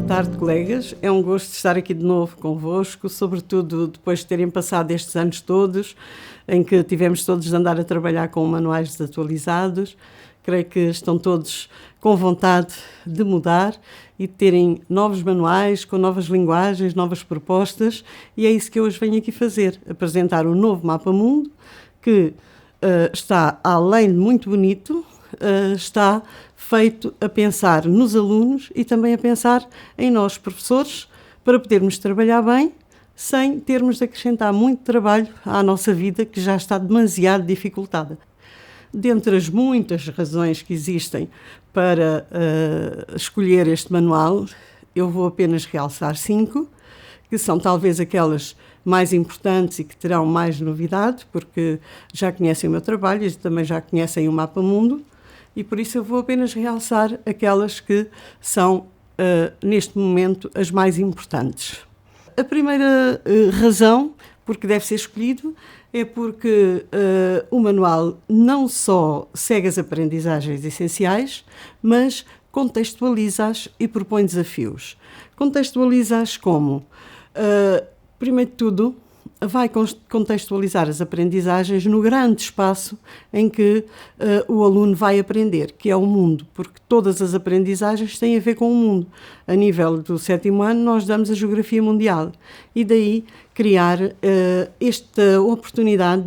tarde, colegas. É um gosto estar aqui de novo convosco, sobretudo depois de terem passado estes anos todos, em que tivemos todos de andar a trabalhar com manuais desatualizados. Creio que estão todos com vontade de mudar e de terem novos manuais, com novas linguagens, novas propostas, e é isso que eu hoje venho aqui fazer, apresentar o novo Mapa Mundo, que está, além de muito bonito, está feito a pensar nos alunos e também a pensar em nós, professores, para podermos trabalhar bem, sem termos de acrescentar muito trabalho à nossa vida, que já está demasiado dificultada. Dentre as muitas razões que existem para escolher este manual, eu vou apenas realçar 5, que são talvez aquelas mais importantes e que terão mais novidade, porque já conhecem o meu trabalho e também já conhecem o Mapa Mundo, e por isso eu vou apenas realçar aquelas que são, neste momento, as mais importantes. A primeira razão porque deve ser escolhido é porque o manual não só segue as aprendizagens essenciais, mas contextualiza-as e propõe desafios. Contextualiza-as como? Primeiro de tudo, vai contextualizar as aprendizagens no grande espaço em que o aluno vai aprender, que é o mundo, porque todas as aprendizagens têm a ver com o mundo. A nível do 7º ano, nós damos a Geografia Mundial e daí criar esta oportunidade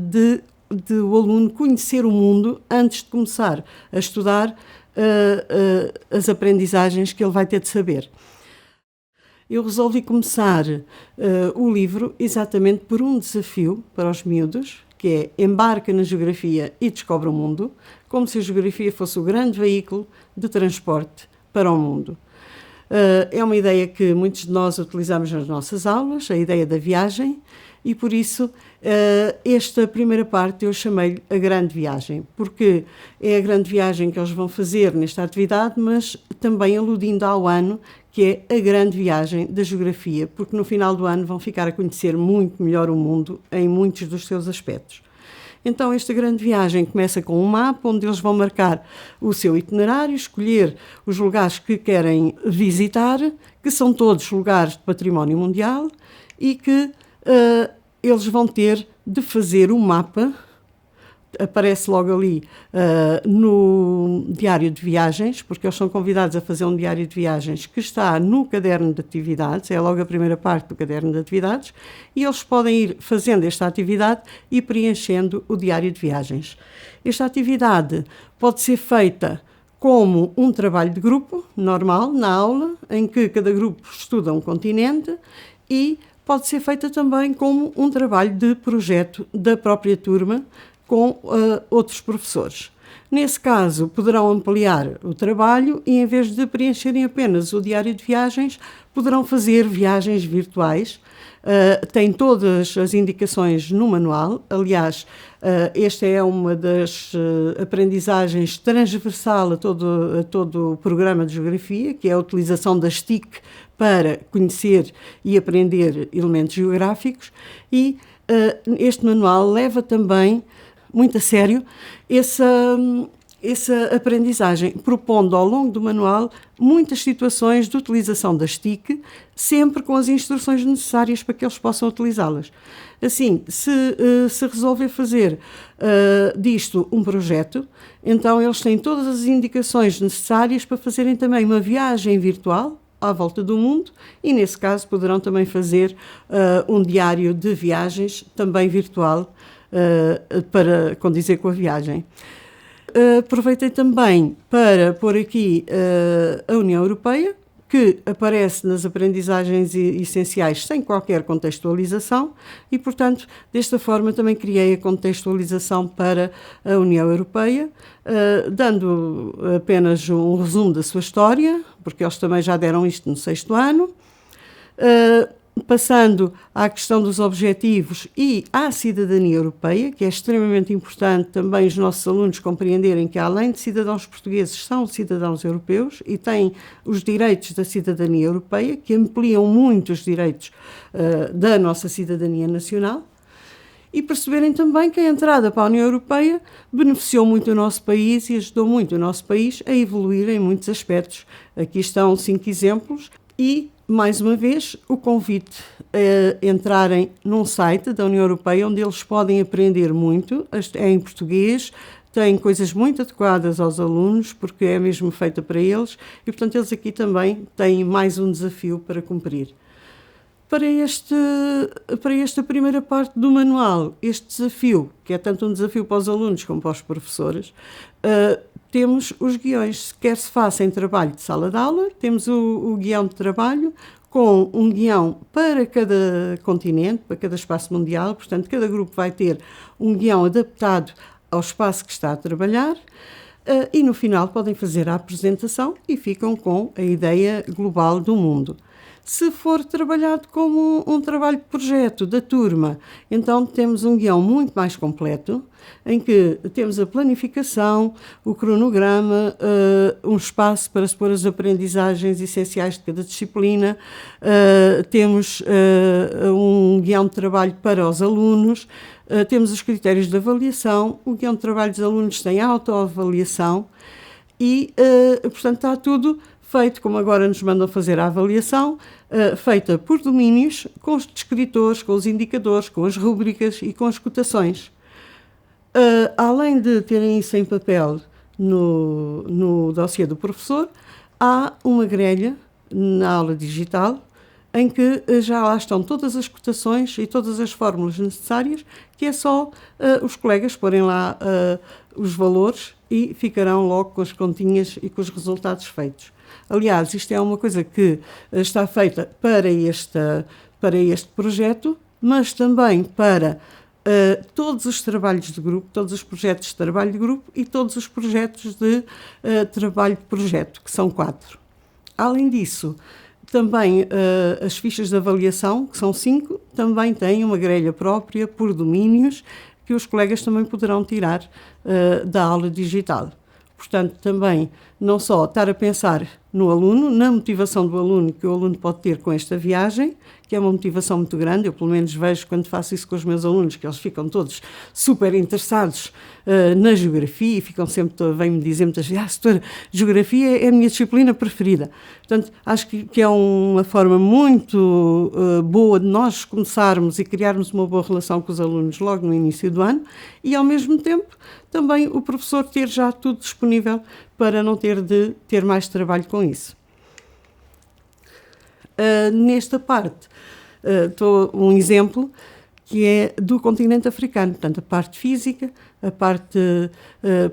de o aluno conhecer o mundo antes de começar a estudar as aprendizagens que ele vai ter de saber. Eu resolvi começar o livro exatamente por um desafio para os miúdos, que é embarca na geografia e descobre o mundo, como se a geografia fosse o grande veículo de transporte para o mundo. É uma ideia que muitos de nós utilizamos nas nossas aulas, a ideia da viagem, e por isso esta primeira parte eu chamei-lhe a grande viagem, porque é a grande viagem que eles vão fazer nesta atividade, mas também aludindo ao ano, que é a grande viagem da geografia, porque no final do ano vão ficar a conhecer muito melhor o mundo em muitos dos seus aspectos. Então, esta grande viagem começa com um mapa onde eles vão marcar o seu itinerário, escolher os lugares que querem visitar, que são todos lugares de património mundial, e que eles vão ter de fazer o mapa. Aparece logo ali no diário de viagens, porque eles são convidados a fazer um diário de viagens que está no caderno de atividades, é logo a primeira parte do caderno de atividades, e eles podem ir fazendo esta atividade e preenchendo o diário de viagens. Esta atividade pode ser feita como um trabalho de grupo, normal, na aula, em que cada grupo estuda um continente, e pode ser feita também como um trabalho de projeto da própria turma, com outros professores. Nesse caso, poderão ampliar o trabalho e, em vez de preencherem apenas o diário de viagens, poderão fazer viagens virtuais. Tem todas as indicações no manual. Aliás, esta é uma das aprendizagens transversal a todo o programa de geografia, que é a utilização das TIC para conhecer e aprender elementos geográficos. E este manual leva também muito a sério essa aprendizagem, propondo ao longo do manual muitas situações de utilização das TIC, sempre com as instruções necessárias para que eles possam utilizá-las. Assim, se resolver fazer disto um projeto, então eles têm todas as indicações necessárias para fazerem também uma viagem virtual à volta do mundo e, nesse caso, poderão também fazer um diário de viagens, também virtual, para condizer com a viagem. Aproveitei também para pôr aqui a União Europeia, que aparece nas aprendizagens essenciais sem qualquer contextualização e, portanto, desta forma também criei a contextualização para a União Europeia, dando apenas um resumo da sua história, porque eles também já deram isto no 6º ano, passando à questão dos objetivos e à cidadania europeia, que é extremamente importante também os nossos alunos compreenderem que, além de cidadãos portugueses, são cidadãos europeus e têm os direitos da cidadania europeia, que ampliam muito os direitos da nossa cidadania nacional. E perceberem também que a entrada para a União Europeia beneficiou muito o nosso país e ajudou muito o nosso país a evoluir em muitos aspectos. Aqui estão 5 exemplos. E, mais uma vez, o convite a entrarem num site da União Europeia onde eles podem aprender muito, é em português, tem coisas muito adequadas aos alunos, porque é mesmo feita para eles, e, portanto, eles aqui também têm mais um desafio para cumprir. Para esta primeira parte do manual, este desafio, que é tanto um desafio para os alunos como para os professores, temos os guiões, quer se faça em trabalho de sala de aula, temos o guião de trabalho, com um guião para cada continente, para cada espaço mundial, portanto, cada grupo vai ter um guião adaptado ao espaço que está a trabalhar, e no final podem fazer a apresentação e ficam com a ideia global do mundo. Se for trabalhado como um trabalho de projeto da turma, então temos um guião muito mais completo, em que temos a planificação, o cronograma, um espaço para se pôr as aprendizagens essenciais de cada disciplina, temos um guião de trabalho para os alunos, temos os critérios de avaliação, o guião de trabalho dos alunos tem autoavaliação e, portanto, está tudo feito, como agora nos mandam fazer a avaliação, feita por domínios, com os descritores, com os indicadores, com as rúbricas e com as cotações. Além de terem isso em papel no dossiê do professor, há uma grelha na aula digital em que já lá estão todas as cotações e todas as fórmulas necessárias, que é só os colegas porem lá os valores e ficarão logo com as continhas e com os resultados feitos. Aliás, isto é uma coisa que está feita para este projeto, mas também para todos os trabalhos de grupo, todos os projetos de trabalho de grupo e todos os projetos de trabalho de projeto, que são 4. Além disso, também as fichas de avaliação, que são 5, também têm uma grelha própria por domínios, que os colegas também poderão tirar da aula digital. Portanto, também não só estar a pensar no aluno, na motivação do aluno que o aluno pode ter com esta viagem, que é uma motivação muito grande. Eu, pelo menos, vejo quando faço isso com os meus alunos, que eles ficam todos super interessados na geografia e ficam sempre, vêm-me dizer muitas vezes, doutora, geografia é a minha disciplina preferida. Portanto, acho que é uma forma muito boa de nós começarmos e criarmos uma boa relação com os alunos logo no início do ano e, ao mesmo tempo, também o professor ter já tudo disponível para não ter de ter mais trabalho com isso. Nesta parte, estou um exemplo que é do continente africano, portanto, a parte física, a parte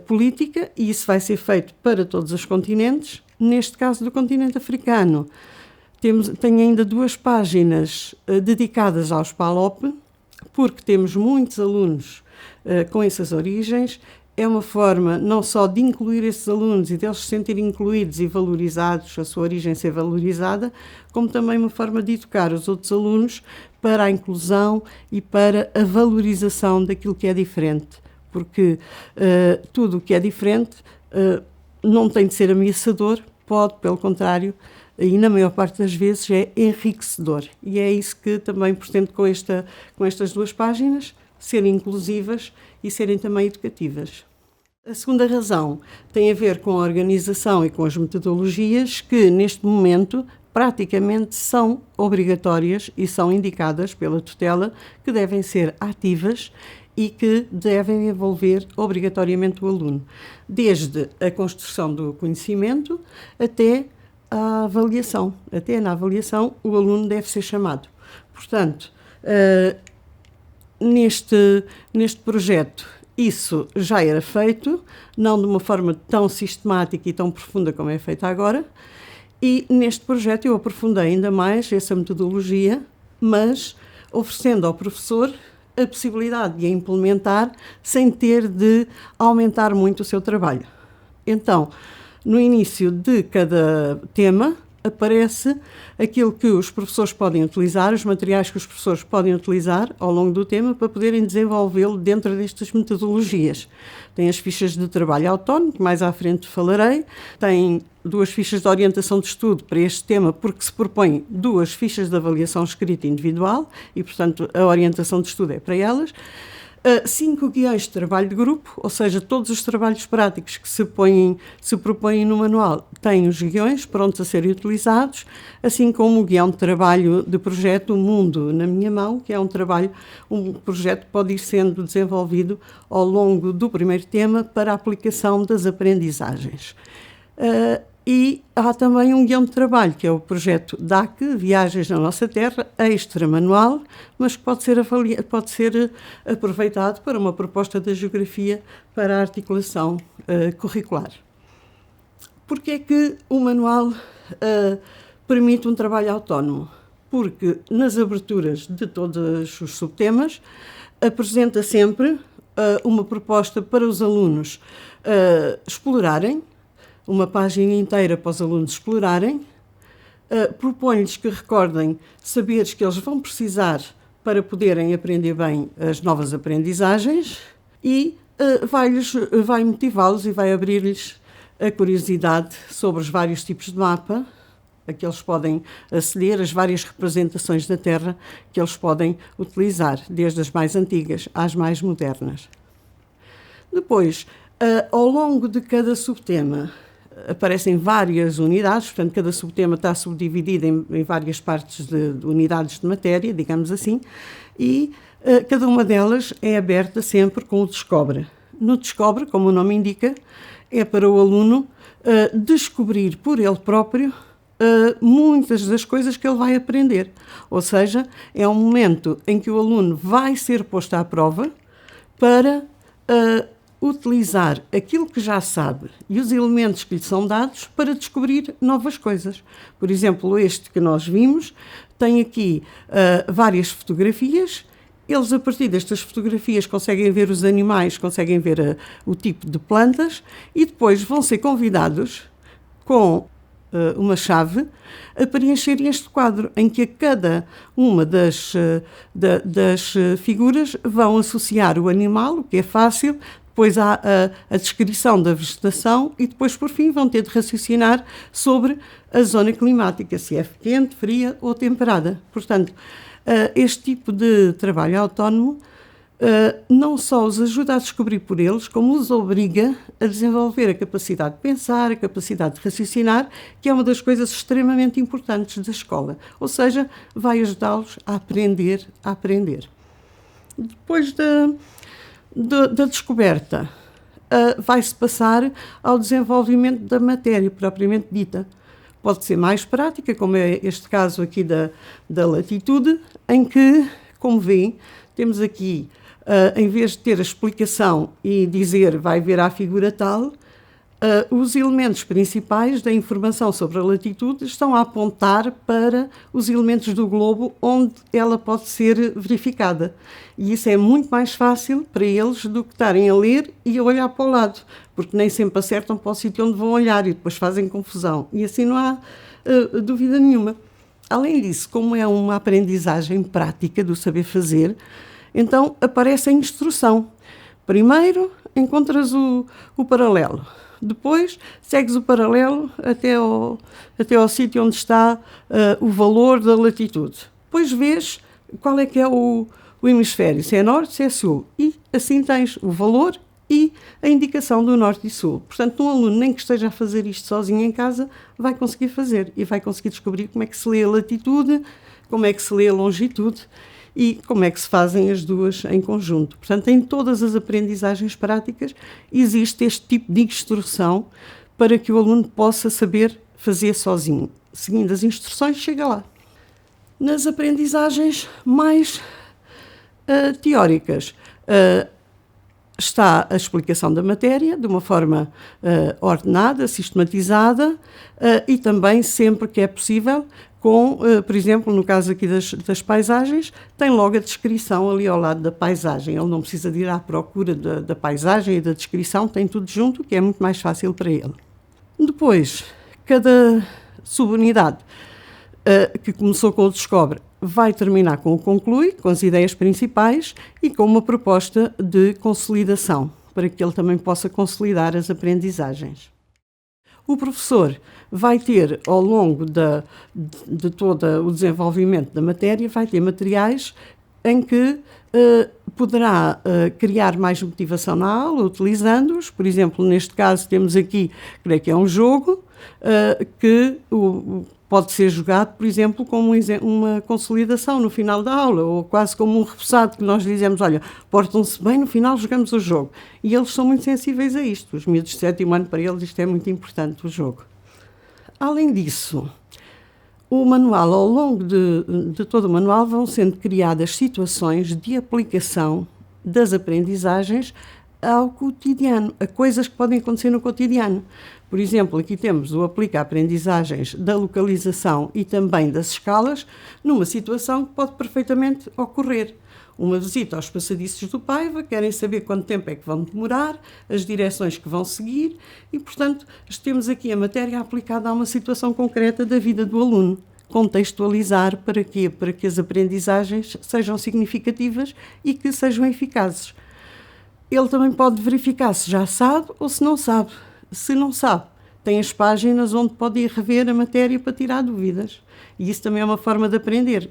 política, e isso vai ser feito para todos os continentes. Neste caso do continente africano, tenho ainda 2 páginas dedicadas aos PALOP, porque temos muitos alunos com essas origens. É uma forma não só de incluir esses alunos e deles se sentirem incluídos e valorizados, a sua origem ser valorizada, como também uma forma de educar os outros alunos para a inclusão e para a valorização daquilo que é diferente. Porque tudo o que é diferente não tem de ser ameaçador, pode, pelo contrário, e na maior parte das vezes é enriquecedor. E é isso que também pretendo com estas 2 páginas, serem inclusivas e serem também educativas. A segunda razão tem a ver com a organização e com as metodologias que, neste momento, praticamente são obrigatórias e são indicadas pela tutela, que devem ser ativas e que devem envolver obrigatoriamente o aluno, desde a construção do conhecimento até a avaliação. Até na avaliação o aluno deve ser chamado. Portanto, neste projeto isso já era feito, não de uma forma tão sistemática e tão profunda como é feita agora, e neste projeto eu aprofundei ainda mais essa metodologia, mas oferecendo ao professor a possibilidade de a implementar sem ter de aumentar muito o seu trabalho. Então, no início de cada tema, aparece aquilo que os professores podem utilizar, os materiais que os professores podem utilizar ao longo do tema para poderem desenvolvê-lo dentro destas metodologias. Tem as fichas de trabalho autónomo, que mais à frente falarei, tem 2 fichas de orientação de estudo para este tema, porque se propõe 2 fichas de avaliação escrita individual e, portanto, a orientação de estudo é para elas. 5 guiões de trabalho de grupo, ou seja, todos os trabalhos práticos que se propõem no manual têm os guiões prontos a serem utilizados, assim como o guião de trabalho de projeto O Mundo na Minha Mão, que é um projeto que pode ir sendo desenvolvido ao longo do primeiro tema para a aplicação das aprendizagens. E há também um guião de trabalho, que é o projeto DAC, Viagens na Nossa Terra, extra-manual, mas que pode ser aproveitado para uma proposta da geografia para a articulação curricular. Porquê é que o manual permite um trabalho autónomo? Porque nas aberturas de todos os subtemas apresenta sempre uma proposta para os alunos explorarem, uma página inteira para os alunos explorarem, propõe-lhes que recordem saberes que eles vão precisar para poderem aprender bem as novas aprendizagens e vai motivá-los e vai abrir-lhes a curiosidade sobre os vários tipos de mapa a que eles podem aceder, as várias representações da Terra que eles podem utilizar, desde as mais antigas às mais modernas. Depois, ao longo de cada subtema, aparecem várias unidades, portanto, cada subtema está subdividido em várias partes de unidades de matéria, digamos assim, e cada uma delas é aberta sempre com o Descobre. No Descobre, como o nome indica, é para o aluno descobrir por ele próprio muitas das coisas que ele vai aprender. Ou seja, é um momento em que o aluno vai ser posto à prova para utilizar aquilo que já sabe e os elementos que lhe são dados para descobrir novas coisas. Por exemplo, este que nós vimos tem aqui várias fotografias. Eles, a partir destas fotografias, conseguem ver os animais, conseguem ver o tipo de plantas e depois vão ser convidados com uma chave a preencherem este quadro, em que a cada uma das figuras vão associar o animal, o que é fácil. Depois há a descrição da vegetação e depois, por fim, vão ter de raciocinar sobre a zona climática, se é quente, fria ou temperada. Portanto, este tipo de trabalho autónomo não só os ajuda a descobrir por eles, como os obriga a desenvolver a capacidade de pensar, a capacidade de raciocinar, que é uma das coisas extremamente importantes da escola. Ou seja, vai ajudá-los a aprender a aprender. Depois da descoberta, vai-se passar ao desenvolvimento da matéria propriamente dita. Pode ser mais prática, como é este caso aqui da latitude, em que, como veem, temos aqui, em vez de ter a explicação e dizer vai ver à figura tal, os elementos principais da informação sobre a latitude estão a apontar para os elementos do globo onde ela pode ser verificada. E isso é muito mais fácil para eles do que estarem a ler e a olhar para o lado, porque nem sempre acertam para o sítio onde vão olhar e depois fazem confusão. E assim não há dúvida nenhuma. Além disso, como é uma aprendizagem prática do saber fazer, então aparece a instrução. Primeiro encontras o paralelo. Depois, segues o paralelo até ao sítio onde está o valor da latitude. Depois vês qual é que é o hemisfério, se é norte, se é sul. E assim tens o valor e a indicação do norte e sul. Portanto, um aluno, nem que esteja a fazer isto sozinho em casa, vai conseguir fazer e vai conseguir descobrir como é que se lê a latitude, como é que se lê a longitude e como é que se fazem as duas em conjunto. Portanto, em todas as aprendizagens práticas existe este tipo de instrução para que o aluno possa saber fazer sozinho. Seguindo as instruções, chega lá. Nas aprendizagens mais teóricas, está a explicação da matéria de uma forma ordenada, sistematizada e também, sempre que é possível, com, por exemplo, no caso aqui das paisagens, tem logo a descrição ali ao lado da paisagem. Ele não precisa de ir à procura da paisagem e da descrição, tem tudo junto, que é muito mais fácil para ele. Depois, cada subunidade que começou com o Descobre vai terminar com o Conclui, com as ideias principais e com uma proposta de consolidação, para que ele também possa consolidar as aprendizagens. O professor vai ter, ao longo de todo o desenvolvimento da matéria, vai ter materiais em que poderá criar mais motivação na aula, utilizando-os. Por exemplo, neste caso temos aqui, creio que é um jogo, que pode ser jogado, por exemplo, como uma consolidação no final da aula, ou quase como um repousado, que nós dizemos, olha, portam-se bem, no final jogamos o jogo. E eles são muito sensíveis a isto. Os miúdos de 7º ano, para eles, isto é muito importante, o jogo. Além disso, o manual, ao longo de todo o manual, vão sendo criadas situações de aplicação das aprendizagens ao cotidiano, a coisas que podem acontecer no cotidiano. Por exemplo, aqui temos o aplica aprendizagens da localização e também das escalas numa situação que pode perfeitamente ocorrer. Uma visita aos passadiços do Paiva, querem saber quanto tempo é que vão demorar, as direções que vão seguir e, portanto, temos aqui a matéria aplicada a uma situação concreta da vida do aluno. Contextualizar para quê? Para que as aprendizagens sejam significativas e que sejam eficazes. Ele também pode verificar se já sabe ou se não sabe. Se não sabe, tem as páginas onde pode ir rever a matéria para tirar dúvidas. E isso também é uma forma de aprender.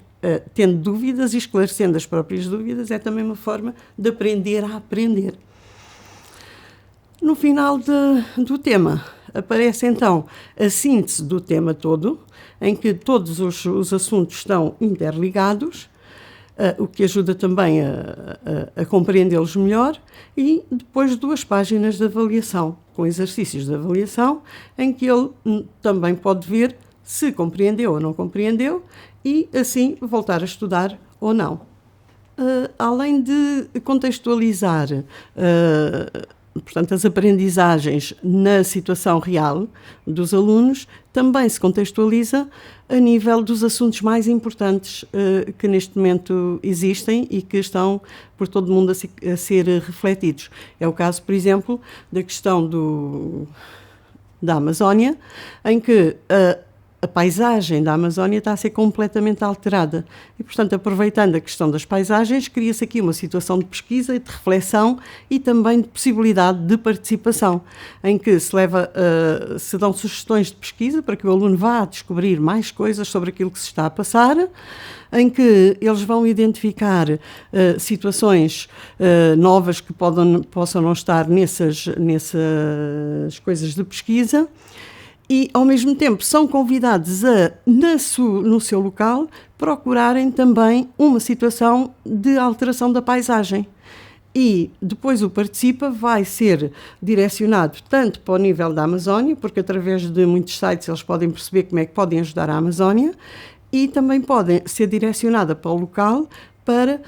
Tendo dúvidas e esclarecendo as próprias dúvidas, é também uma forma de aprender a aprender. No final do tema, aparece então a síntese do tema todo, em que todos os assuntos estão interligados, o que ajuda também a compreendê-los melhor, e depois 2 páginas de avaliação, com exercícios de avaliação, em que ele também pode ver se compreendeu ou não compreendeu e, assim, voltar a estudar ou não. Além de contextualizar portanto, as aprendizagens na situação real dos alunos, também se contextualiza a nível dos assuntos mais importantes que neste momento existem e que estão por todo o mundo a ser refletidos. É o caso, por exemplo, da questão da Amazónia, em que a paisagem da Amazónia está a ser completamente alterada. E, portanto, aproveitando a questão das paisagens, cria-se aqui uma situação de pesquisa e de reflexão e também de possibilidade de participação, em que se dão sugestões de pesquisa para que o aluno vá descobrir mais coisas sobre aquilo que se está a passar, em que eles vão identificar situações novas que possam não estar nessas coisas de pesquisa, e, ao mesmo tempo, são convidados a, no seu local, procurarem também uma situação de alteração da paisagem. E depois o participa vai ser direcionado tanto para o nível da Amazónia, porque através de muitos sites eles podem perceber como é que podem ajudar a Amazónia, e também podem ser direcionada para o local para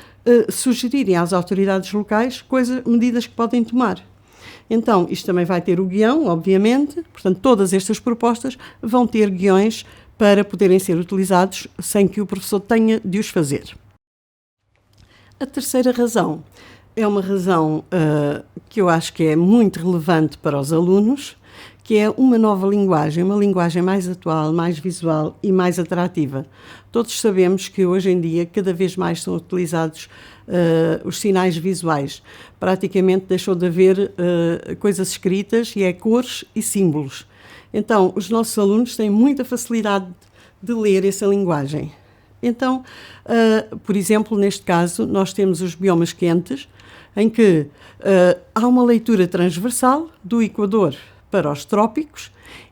sugerirem às autoridades locais medidas que podem tomar. Então, isto também vai ter o guião, obviamente, portanto, todas estas propostas vão ter guiões para poderem ser utilizados sem que o professor tenha de os fazer. A terceira razão é uma razão que eu acho que é muito relevante para os alunos, que é uma nova linguagem, uma linguagem mais atual, mais visual e mais atrativa. Todos sabemos que hoje em dia cada vez mais são utilizados os sinais visuais. Praticamente deixou de haver coisas escritas e é cores e símbolos. Então, os nossos alunos têm muita facilidade de ler essa linguagem. Então, por exemplo, neste caso, nós temos os biomas quentes, em que há uma leitura transversal do Equador para os trópicos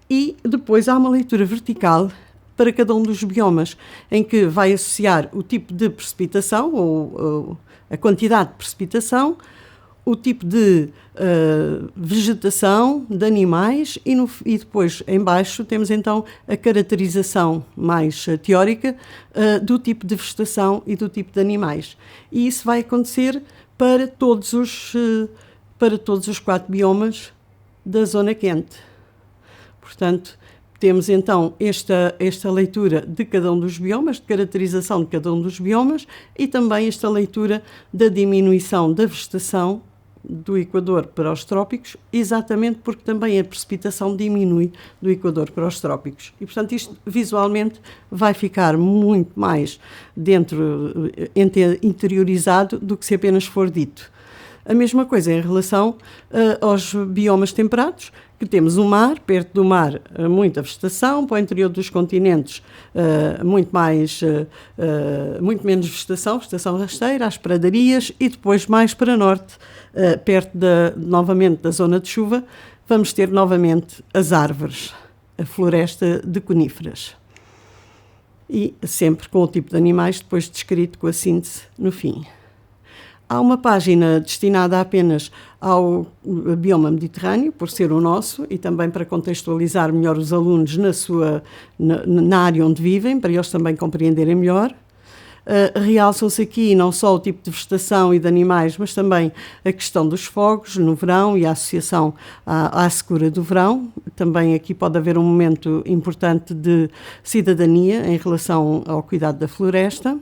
e depois há uma leitura vertical para cada um dos biomas, em que vai associar o tipo de precipitação ou a quantidade de precipitação, o tipo de vegetação, de animais e depois em baixo temos então a caracterização mais teórica do tipo de vegetação e do tipo de animais. E isso vai acontecer para todos os 4 biomas da zona quente. Portanto, temos então esta leitura de cada um dos biomas, de caracterização de cada um dos biomas e também esta leitura da diminuição da vegetação do Equador para os trópicos, exatamente porque também a precipitação diminui do Equador para os trópicos. E, portanto, isto visualmente vai ficar muito mais interiorizado do que se apenas for dito. A mesma coisa em relação aos biomas temperados, que temos o mar, perto do mar muita vegetação, para o interior dos continentes muito menos vegetação rasteira, as pradarias, e depois mais para norte, perto novamente da zona de chuva, vamos ter novamente as árvores, a floresta de coníferas. E sempre com o tipo de animais depois descrito com a síntese no fim. Há uma página destinada apenas ao bioma mediterrâneo, por ser o nosso, e também para contextualizar melhor os alunos na área onde vivem, para eles também compreenderem melhor. Realçam-se aqui não só o tipo de vegetação e de animais, mas também a questão dos fogos no verão e a associação à secura do verão. Também aqui pode haver um momento importante de cidadania em relação ao cuidado da floresta.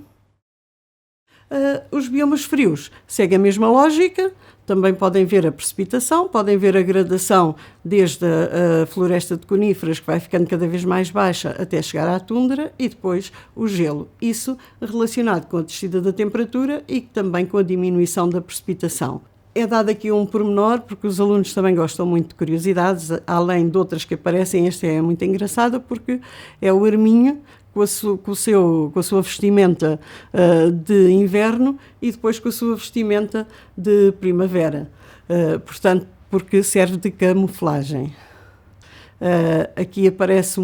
Os biomas frios seguem a mesma lógica, também podem ver a precipitação, podem ver a gradação desde a floresta de coníferas, que vai ficando cada vez mais baixa até chegar à tundra, e depois o gelo. Isso relacionado com a descida da temperatura e também com a diminuição da precipitação. É dado aqui um pormenor, porque os alunos também gostam muito de curiosidades, além de outras que aparecem. Esta é muito engraçada, porque é o arminho com a sua vestimenta de inverno e depois com a sua vestimenta de primavera. Portanto, porque serve de camuflagem. Aqui aparece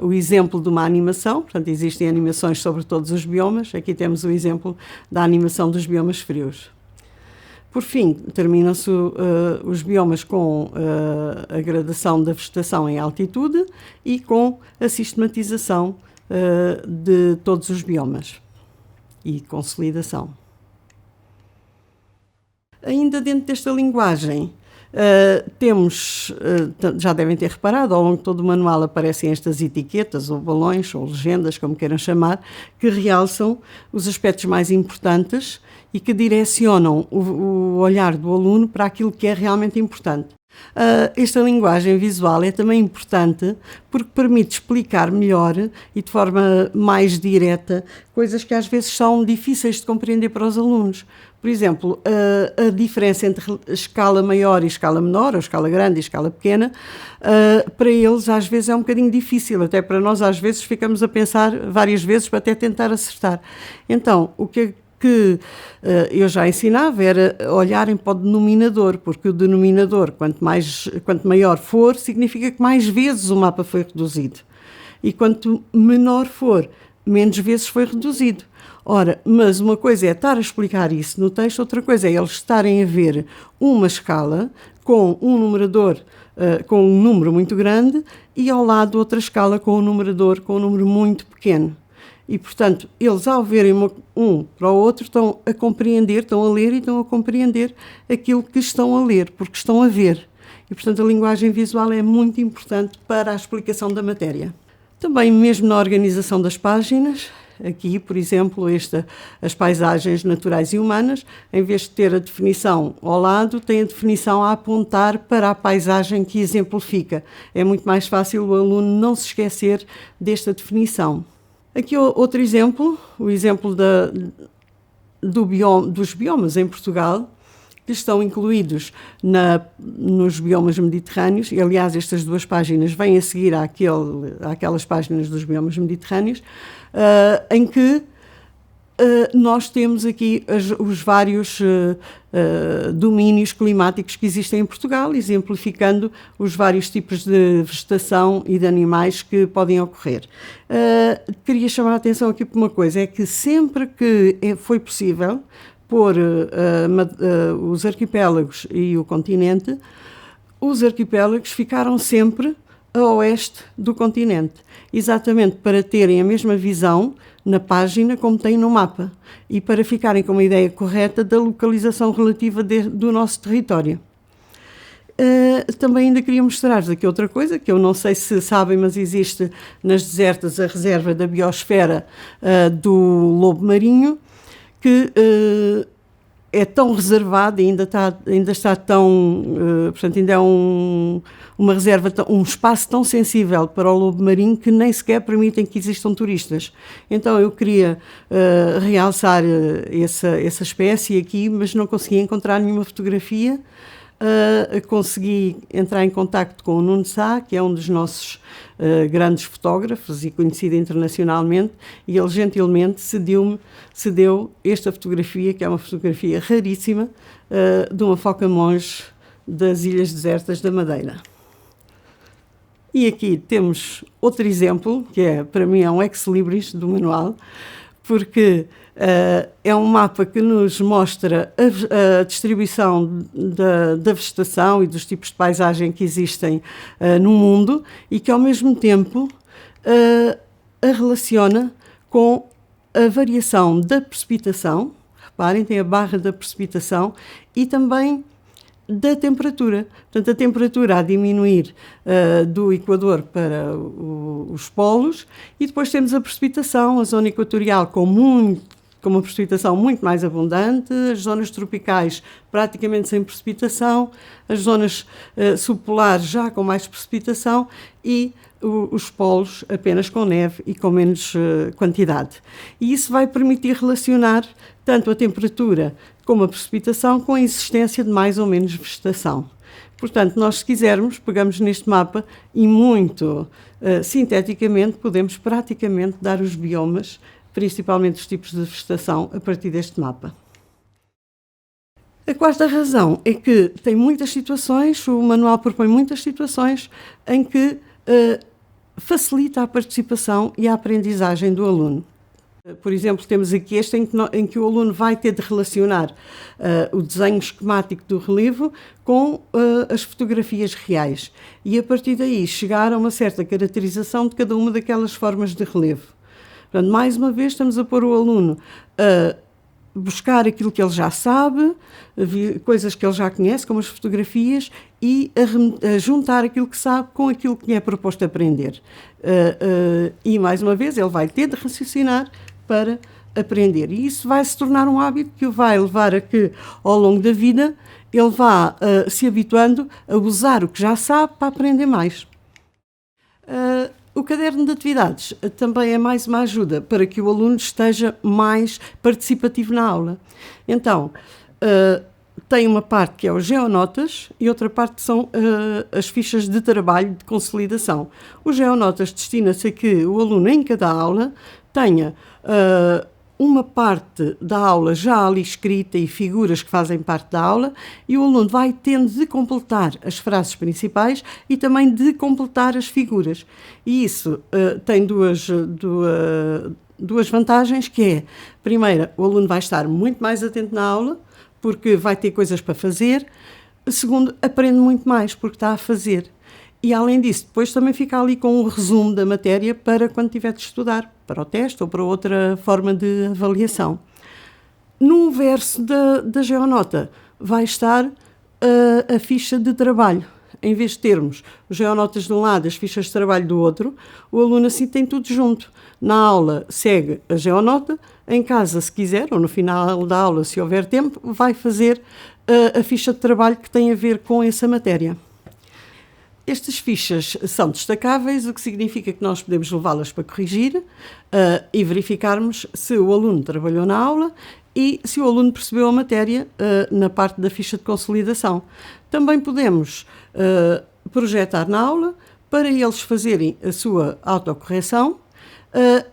o exemplo de uma animação, portanto, existem animações sobre todos os biomas. Aqui temos o exemplo da animação dos biomas frios. Por fim, terminam-se os biomas com a gradação da vegetação em altitude e com a sistematização de todos os biomas e consolidação. Ainda dentro desta linguagem, temos, já devem ter reparado, ao longo de todo o manual aparecem estas etiquetas, ou balões, ou legendas, como queiram chamar, que realçam os aspectos mais importantes e que direcionam o olhar do aluno para aquilo que é realmente importante. Esta linguagem visual é também importante porque permite explicar melhor e de forma mais direta coisas que às vezes são difíceis de compreender para os alunos. Por exemplo, a diferença entre escala maior e escala menor, ou escala grande e escala pequena, para eles às vezes é um bocadinho difícil, até para nós às vezes ficamos a pensar várias vezes para até tentar acertar. Então, o que eu já ensinava era olharem para o denominador, porque o denominador, quanto maior for, significa que mais vezes o mapa foi reduzido. E quanto menor for, menos vezes foi reduzido. Ora, mas uma coisa é estar a explicar isso no texto, outra coisa é eles estarem a ver uma escala com um numerador com um número muito grande e ao lado outra escala com um numerador com um número muito pequeno. E, portanto, eles, ao verem um para o outro, estão a compreender, estão a ler e estão a compreender aquilo que estão a ler, porque estão a ver. E, portanto, a linguagem visual é muito importante para a explicação da matéria. Também, mesmo na organização das páginas, aqui, por exemplo, as paisagens naturais e humanas, em vez de ter a definição ao lado, tem a definição a apontar para a paisagem que exemplifica. É muito mais fácil o aluno não se esquecer desta definição. Aqui outro exemplo, o exemplo dos biomas em Portugal, que estão incluídos nos biomas mediterrâneos, e aliás estas duas páginas vêm a seguir àquelas páginas dos biomas mediterrâneos, em que nós temos aqui os vários domínios climáticos que existem em Portugal, exemplificando os vários tipos de vegetação e de animais que podem ocorrer. Queria chamar a atenção aqui para uma coisa, é que sempre que foi possível pôr os arquipélagos e o continente, os arquipélagos ficaram sempre a oeste do continente, exatamente para terem a mesma visão na página como têm no mapa e para ficarem com uma ideia correta da localização relativa do nosso território. Também ainda queria mostrar-vos aqui outra coisa, que eu não sei se sabem, mas existe nas desertas a reserva da biosfera do lobo marinho, que é tão reservado e ainda está tão, portanto, ainda é uma reserva, um espaço tão sensível para o lobo marinho que nem sequer permitem que existam turistas. Então eu queria realçar essa espécie aqui, mas não consegui encontrar nenhuma fotografia consegui entrar em contacto com o Nuno Sá, que é um dos nossos grandes fotógrafos e conhecido internacionalmente, e ele gentilmente cedeu esta fotografia, que é uma fotografia raríssima, de uma foca-monge das Ilhas Desertas da Madeira. E aqui temos outro exemplo, que para mim é um ex-libris do manual, porque é um mapa que nos mostra a distribuição da vegetação e dos tipos de paisagem que existem no mundo e que, ao mesmo tempo, a relaciona com a variação da precipitação. Reparem, tem a barra da precipitação e também da temperatura. Portanto, a temperatura a diminuir do Equador para os polos, e depois temos a precipitação, a zona equatorial com uma precipitação muito mais abundante, as zonas tropicais praticamente sem precipitação, as zonas subpolares já com mais precipitação e os polos apenas com neve e com menos quantidade. E isso vai permitir relacionar tanto a temperatura como a precipitação com a existência de mais ou menos vegetação. Portanto, nós, se quisermos, pegamos neste mapa e muito sinteticamente podemos praticamente dar os biomas, principalmente os tipos de vegetação, a partir deste mapa. A quarta razão é que tem muitas situações, o manual propõe muitas situações em que facilita a participação e a aprendizagem do aluno. Por exemplo, temos aqui este em que o aluno vai ter de relacionar o desenho esquemático do relevo com as fotografias reais e, a partir daí, chegar a uma certa caracterização de cada uma daquelas formas de relevo. Portanto, mais uma vez, estamos a pôr o aluno a buscar aquilo que ele já sabe, coisas que ele já conhece, como as fotografias, e a juntar aquilo que sabe com aquilo que lhe é proposto aprender. E, mais uma vez, ele vai ter de raciocinar para aprender. E isso vai se tornar um hábito que o vai levar a que, ao longo da vida, ele vá se habituando a usar o que já sabe para aprender mais. O caderno de atividades também é mais uma ajuda para que o aluno esteja mais participativo na aula. Então, tem uma parte que é o Geonotas e outra parte são as fichas de trabalho de consolidação. O Geonotas destina-se a que o aluno, em cada aula, tenha uma parte da aula já ali escrita e figuras que fazem parte da aula, e o aluno vai tendo de completar as frases principais e também de completar as figuras. E isso tem duas vantagens, que é, primeira, o aluno vai estar muito mais atento na aula, porque vai ter coisas para fazer. Segundo, aprende muito mais, porque está a fazer. E, além disso, depois também fica ali com o resumo da matéria para quando tiver de estudar, para o teste ou para outra forma de avaliação. No verso da Geonota vai estar a ficha de trabalho. Em vez de termos os Geonotas de um lado, as fichas de trabalho do outro, o aluno assim tem tudo junto. Na aula segue a Geonota, em casa, se quiser, ou no final da aula, se houver tempo, vai fazer a ficha de trabalho que tem a ver com essa matéria. Estas fichas são destacáveis, o que significa que nós podemos levá-las para corrigir e verificarmos se o aluno trabalhou na aula e se o aluno percebeu a matéria na parte da ficha de consolidação. Também podemos projetar na aula para eles fazerem a sua autocorreção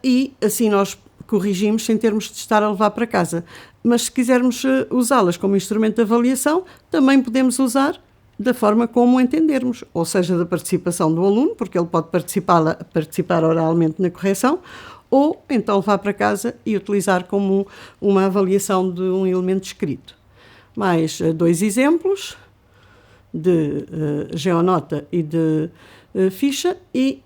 e assim nós corrigimos sem termos de estar a levar para casa. Mas se quisermos usá-las como instrumento de avaliação, também podemos usar da forma como entendermos, ou seja, da participação do aluno, porque ele pode participar oralmente na correção, ou então levar para casa e utilizar como uma avaliação de um elemento escrito. Mais dois exemplos de Geonota e de ficha, e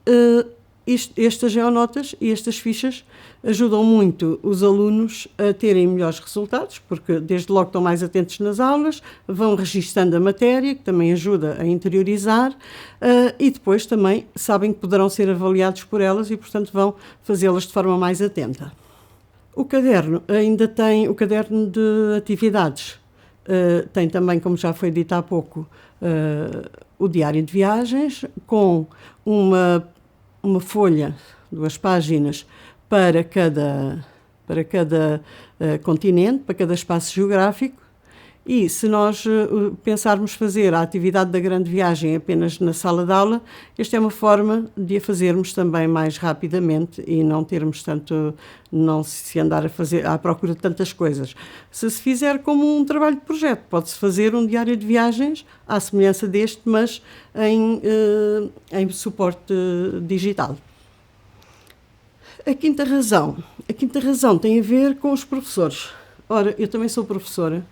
estas Geonotas e estas fichas ajudam muito os alunos a terem melhores resultados, porque desde logo estão mais atentos nas aulas, vão registando a matéria, que também ajuda a interiorizar, e depois também sabem que poderão ser avaliados por elas e, portanto, vão fazê-las de forma mais atenta. O caderno ainda tem o caderno de atividades. Tem também, como já foi dito há pouco, o diário de viagens, com uma folha, 2 páginas, para cada continente, para cada espaço geográfico, E se nós pensarmos fazer a atividade da grande viagem apenas na sala de aula, esta é uma forma de a fazermos também mais rapidamente e não termos tanto, não se andar a fazer à procura de tantas coisas. Se fizer como um trabalho de projeto, pode-se fazer um diário de viagens à semelhança deste, mas em suporte digital. A quinta razão tem a ver com os professores. Ora, eu também sou professora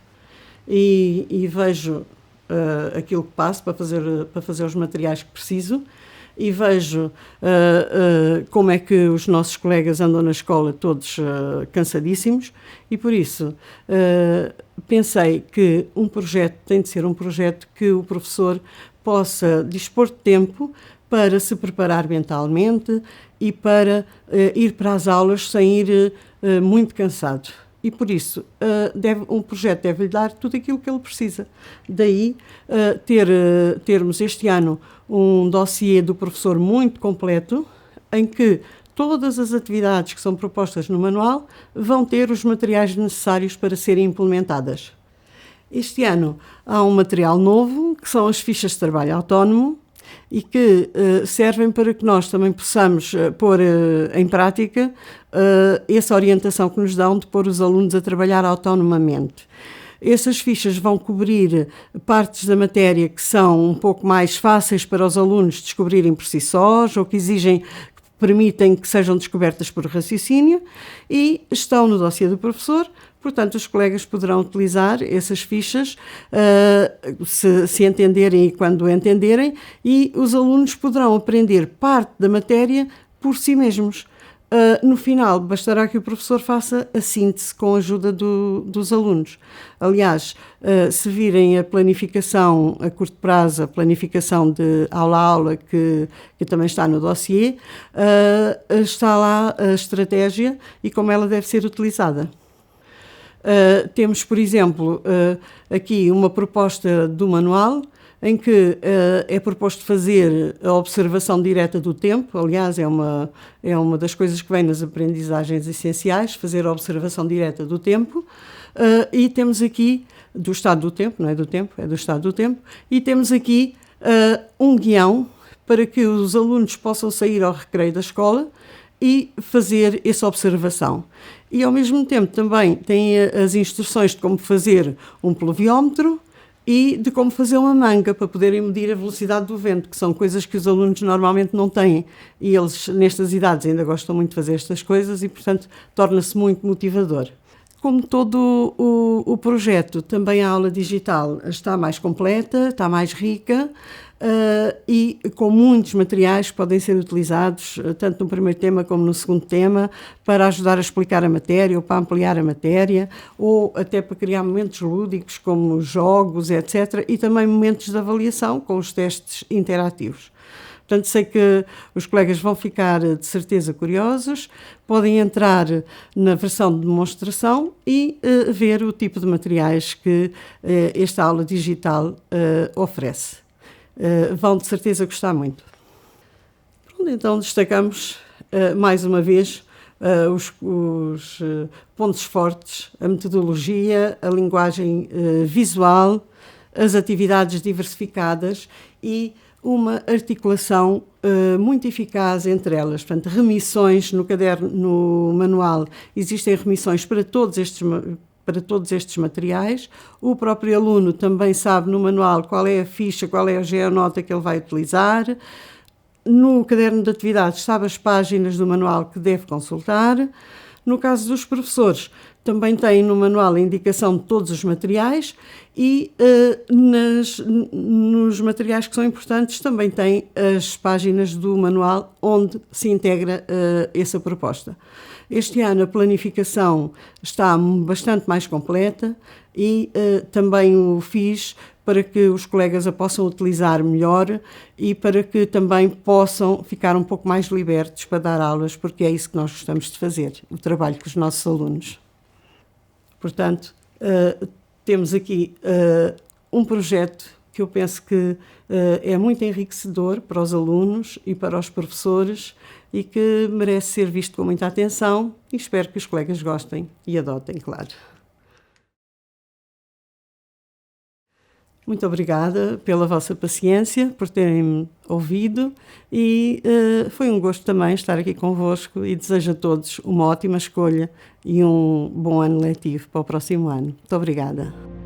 e vejo aquilo que passo para fazer os materiais que preciso e vejo como é que os nossos colegas andam na escola todos cansadíssimos e por isso pensei que um projeto tem de ser um projeto que o professor possa dispor de tempo para se preparar mentalmente e para ir para as aulas sem ir muito cansado. E por isso um projeto deve-lhe dar tudo aquilo que ele precisa. Daí termos este ano um dossiê do professor muito completo, em que todas as atividades que são propostas no manual vão ter os materiais necessários para serem implementadas. Este ano há um material novo, que são as fichas de trabalho autónomo, e que servem para que nós também possamos pôr em prática essa orientação que nos dão de pôr os alunos a trabalhar autonomamente. Essas fichas vão cobrir partes da matéria que são um pouco mais fáceis para os alunos descobrirem por si sós ou que permitem que sejam descobertas por raciocínio e estão no dossiê do professor. Portanto, os colegas poderão utilizar essas fichas se entenderem e quando entenderem, e os alunos poderão aprender parte da matéria por si mesmos. No final, bastará que o professor faça a síntese com a ajuda dos alunos. Aliás, se virem a planificação a curto prazo, a planificação de aula a aula, que também está no dossiê, está lá a estratégia e como ela deve ser utilizada. Temos, por exemplo, aqui uma proposta do manual, em que é proposto fazer a observação direta do tempo. Aliás, é uma das coisas que vem nas aprendizagens essenciais, fazer a observação direta do tempo. E temos aqui, do estado do tempo, não é do tempo, é do estado do tempo, e temos aqui um guião para que os alunos possam sair ao recreio da escola e fazer essa observação. E, ao mesmo tempo, também tem as instruções de como fazer um pluviómetro e de como fazer uma manga para poderem medir a velocidade do vento, que são coisas que os alunos normalmente não têm. E eles, nestas idades, ainda gostam muito de fazer estas coisas e, portanto, torna-se muito motivador. Como todo o projeto, também a aula digital está mais completa, está mais rica e com muitos materiais que podem ser utilizados, tanto no primeiro tema como no segundo tema, para ajudar a explicar a matéria ou para ampliar a matéria, ou até para criar momentos lúdicos, como jogos, etc. E também momentos de avaliação com os testes interativos. Portanto, sei que os colegas vão ficar de certeza curiosos, podem entrar na versão de demonstração e ver o tipo de materiais que esta aula digital oferece. Vão de certeza gostar muito. Pronto, então destacamos mais uma vez os pontos fortes, a metodologia, a linguagem visual, as atividades diversificadas e uma articulação muito eficaz entre elas. Portanto, remissões no caderno, no manual, existem remissões para todos estes materiais. O próprio aluno também sabe no manual qual é a ficha, qual é a geonota que ele vai utilizar. No caderno de atividades sabe as páginas do manual que deve consultar. No caso dos professores, também tem no manual a indicação de todos os materiais e nos materiais que são importantes também tem as páginas do manual onde se integra essa proposta. Este ano a planificação está bastante mais completa e também o fiz para que os colegas a possam utilizar melhor e para que também possam ficar um pouco mais libertos para dar aulas, porque é isso que nós gostamos de fazer, o trabalho com os nossos alunos. Portanto, temos aqui um projeto que eu penso que é muito enriquecedor para os alunos e para os professores e que merece ser visto com muita atenção e espero que os colegas gostem e adotem, claro. Muito obrigada pela vossa paciência, por terem-me ouvido e foi um gosto também estar aqui convosco e desejo a todos uma ótima escolha e um bom ano letivo para o próximo ano. Muito obrigada.